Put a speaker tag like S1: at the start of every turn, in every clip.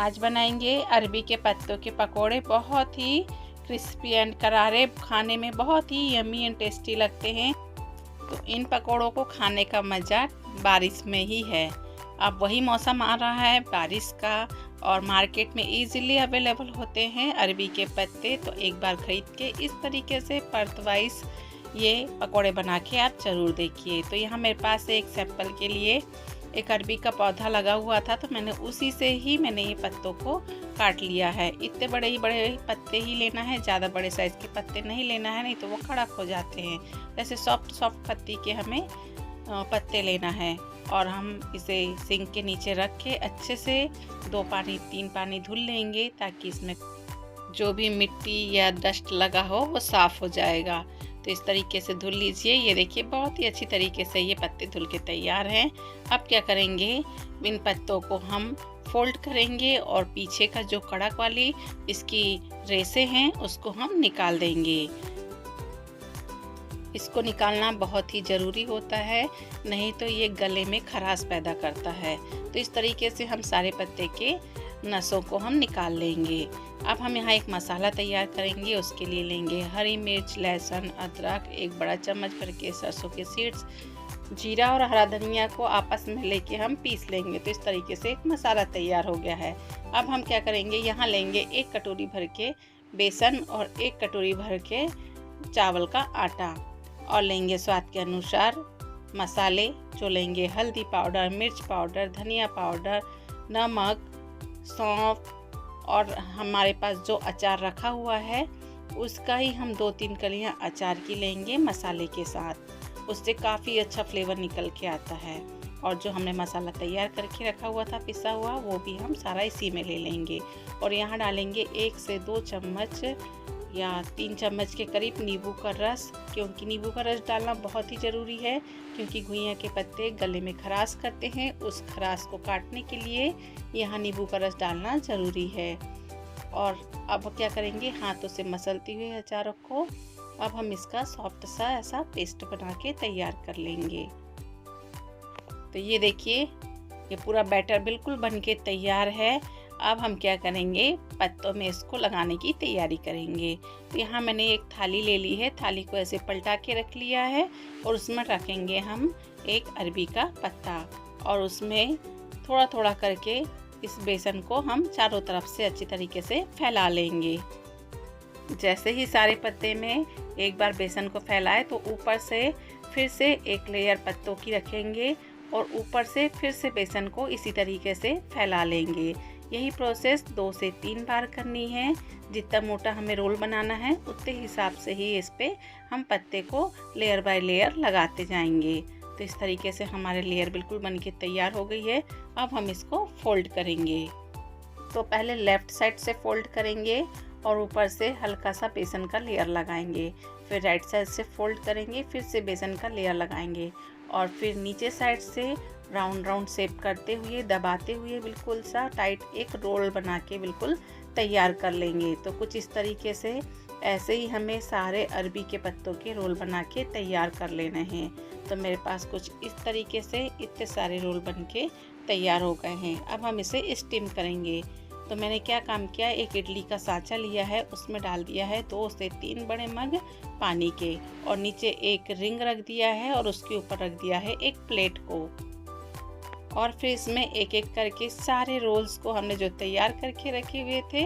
S1: आज बनाएंगे अरबी के पत्तों के पकोड़े। बहुत ही क्रिस्पी एंड करारे, खाने में बहुत ही यम्मी एंड टेस्टी लगते हैं। तो इन पकोड़ों को खाने का मज़ा बारिश में ही है। अब वही मौसम आ रहा है बारिश का और मार्केट में इजीली अवेलेबल होते हैं अरबी के पत्ते। तो एक बार ख़रीद के इस तरीके से परतवाइज ये पकोड़े बना के आप ज़रूर देखिए। तो यहाँ मेरे पास एक सैंपल के लिए एक अरबी का पौधा लगा हुआ था, तो मैंने उसी से ही ये पत्तों को काट लिया है। इतने बड़े पत्ते ही लेना है, ज़्यादा बड़े साइज़ के पत्ते नहीं लेना है, नहीं तो वो कड़क हो जाते हैं। जैसे सॉफ्ट पत्ती के हमें पत्ते लेना है। और हम इसे सिंक के नीचे रख के अच्छे से 2-3 पानी धुल लेंगे, ताकि इसमें जो भी मिट्टी या डस्ट लगा हो वो साफ़ हो जाएगा। तो इस तरीके से धुल लीजिए। ये देखिए बहुत ही अच्छी तरीके से ये पत्ते धुल के तैयार हैं। अब क्या करेंगे, इन पत्तों को हम फोल्ड करेंगे और पीछे का जो कड़क वाली इसकी रेशे हैं उसको हम निकाल देंगे। इसको निकालना बहुत ही ज़रूरी होता है, नहीं तो ये गले में खराश पैदा करता है। तो इस तरीके से हम सारे पत्ते के नसों को हम निकाल लेंगे। अब हम यहाँ एक मसाला तैयार करेंगे। उसके लिए लेंगे हरी मिर्च, लहसुन, अदरक, एक बड़ा चम्मच भर के सरसों के सीड्स, जीरा और हरा धनिया को आपस में लेके हम पीस लेंगे। तो इस तरीके से एक मसाला तैयार हो गया है। अब हम क्या करेंगे, यहाँ लेंगे 1 कटोरी भर के बेसन और 1 कटोरी भर के चावल का आटा, और लेंगे स्वाद के अनुसार मसाले, जो लेंगे हल्दी पाउडर, मिर्च पाउडर, धनिया पाउडर, नमक, सौंफ, और हमारे पास जो अचार रखा हुआ है उसका ही हम 2-3 कलियां अचार की लेंगे मसाले के साथ। उससे काफ़ी अच्छा फ्लेवर निकल के आता है। और जो हमने मसाला तैयार करके रखा हुआ था पिसा हुआ, वो भी हम सारा इसी में ले लेंगे। और यहाँ डालेंगे 1 से 2 चम्मच या 3 चम्मच के करीब नींबू का रस, क्योंकि नींबू का रस डालना बहुत ही ज़रूरी है, क्योंकि घुइयां के पत्ते गले में खराश करते हैं। उस खराश को काटने के लिए यहाँ नींबू का रस डालना ज़रूरी है। और अब क्या करेंगे, हाथों से मसलते हुए अचारों को अब हम इसका सॉफ्ट सा ऐसा पेस्ट बना के तैयार कर लेंगे। तो ये देखिए ये पूरा बैटर बिल्कुल बन के तैयार है। अब हम क्या करेंगे, पत्तों में इसको लगाने की तैयारी करेंगे। तो यहाँ मैंने एक थाली ले ली है, थाली को ऐसे पलटा के रख लिया है और उसमें रखेंगे हम एक अरबी का पत्ता, और उसमें थोड़ा थोड़ा करके इस बेसन को हम चारों तरफ से अच्छी तरीके से फैला लेंगे। जैसे ही सारे पत्ते में एक बार बेसन को फैलाए, तो ऊपर से फिर से एक लेयर पत्तों की रखेंगे और ऊपर से फिर से बेसन को इसी तरीके से फैला लेंगे। यही प्रोसेस 2 से 3 बार करनी है। जितना मोटा हमें रोल बनाना है उतने हिसाब से ही इस पे हम पत्ते को लेयर बाय लेयर लगाते जाएंगे। तो इस तरीके से हमारे लेयर बिल्कुल बन के तैयार हो गई है। अब हम इसको फोल्ड करेंगे। तो पहले लेफ़्ट साइड से फोल्ड करेंगे और ऊपर से हल्का सा बेसन का लेयर लगाएंगे। फिर राइट साइड से फोल्ड करेंगे, फिर से बेसन का लेयर लगाएंगे, और फिर नीचे साइड से राउंड शेप करते हुए, दबाते हुए बिल्कुल सा टाइट एक रोल बना के बिल्कुल तैयार कर लेंगे। तो कुछ इस तरीके से ऐसे ही हमें सारे अरबी के पत्तों के रोल बना के तैयार कर लेने हैं। तो मेरे पास कुछ इस तरीके से इतने सारे रोल बन के तैयार हो गए हैं। अब हम इसे स्टीम करेंगे। तो मैंने क्या काम किया, एक इडली का सांचा लिया है, उसमें डाल दिया है 2 से 3 बड़े मग पानी के, और नीचे एक रिंग रख दिया है और उसके ऊपर रख दिया है एक प्लेट को। और फिर इसमें एक एक करके सारे रोल्स को हमने जो तैयार करके रखे हुए थे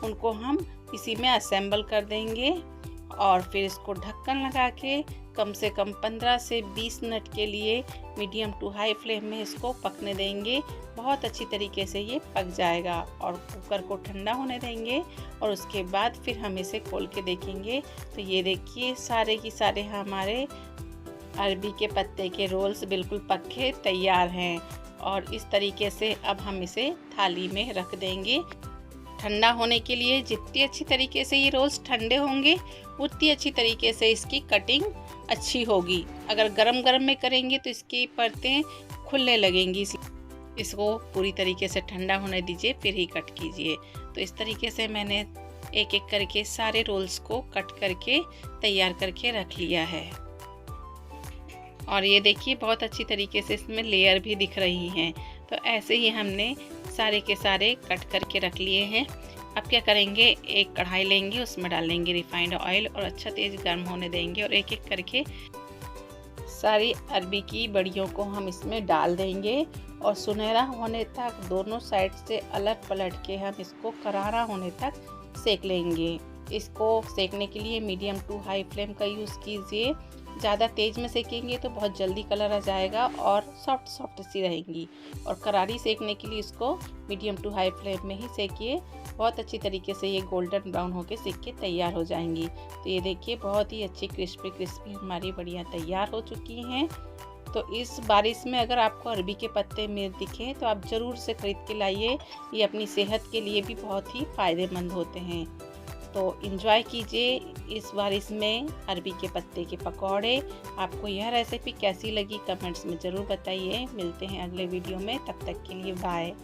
S1: उनको हम इसी में असेंबल कर देंगे। और फिर इसको ढक्कन लगा के कम से कम 15 से 20 मिनट के लिए मीडियम टू हाई फ्लेम में इसको पकने देंगे। बहुत अच्छी तरीके से ये पक जाएगा। और कुकर को ठंडा होने देंगे और उसके बाद फिर हम इसे खोल के देखेंगे। तो ये देखिए सारे की सारे हमारे अरबी के पत्ते के रोल्स बिल्कुल पके तैयार हैं। और इस तरीके से अब हम इसे थाली में रख देंगे ठंडा होने के लिए। जितनी अच्छी तरीके से ये रोल्स ठंडे होंगे उतनी अच्छी तरीके से इसकी कटिंग अच्छी होगी। अगर गरम गरम में करेंगे तो इसकी परतें खुलने लगेंगी। इसको पूरी तरीके से ठंडा होने दीजिए, फिर ही कट कीजिए। तो इस तरीके से मैंने एक एक करके सारे रोल्स को कट करके तैयार करके रख लिया है। और ये देखिए बहुत अच्छी तरीके से इसमें लेयर भी दिख रही हैं। तो ऐसे ही हमने सारे के सारे कट करके रख लिए हैं। अब क्या करेंगे, एक कढ़ाई लेंगे, उसमें डालेंगे रिफाइंड ऑयल और अच्छा तेज़ गर्म होने देंगे और एक एक करके सारी अरबी की बड़ियों को हम इसमें डाल देंगे और सुनहरा होने तक दोनों साइड से अलट पलट के हम इसको करारा होने तक सेक लेंगे। इसको सेकने के लिए मीडियम टू हाई फ्लेम का यूज़ कीजिए। ज़्यादा तेज़ में सेकेंगे तो बहुत जल्दी कलर आ जाएगा और सॉफ्ट सॉफ्ट सी रहेंगी, और करारी सेकने के लिए इसको मीडियम टू हाई फ्लेम में ही सेकिए। बहुत अच्छी तरीके से ये गोल्डन ब्राउन होके सेक के तैयार हो जाएंगी। तो ये देखिए बहुत ही अच्छी क्रिस्पी हमारी बड़ियाँ तैयार हो चुकी हैं। तो इस बारिश में अगर आपको अरबी के पत्ते में दिखें तो आप ज़रूर से ख़रीद के लाइए। ये अपनी सेहत के लिए भी बहुत ही फ़ायदेमंद होते हैं। तो एंजॉय कीजिए इस बारिश में अरबी के पत्ते के पकौड़े। आपको यह रेसिपी कैसी लगी कमेंट्स में ज़रूर बताइए। मिलते हैं अगले वीडियो में, तब तक के लिए बाय।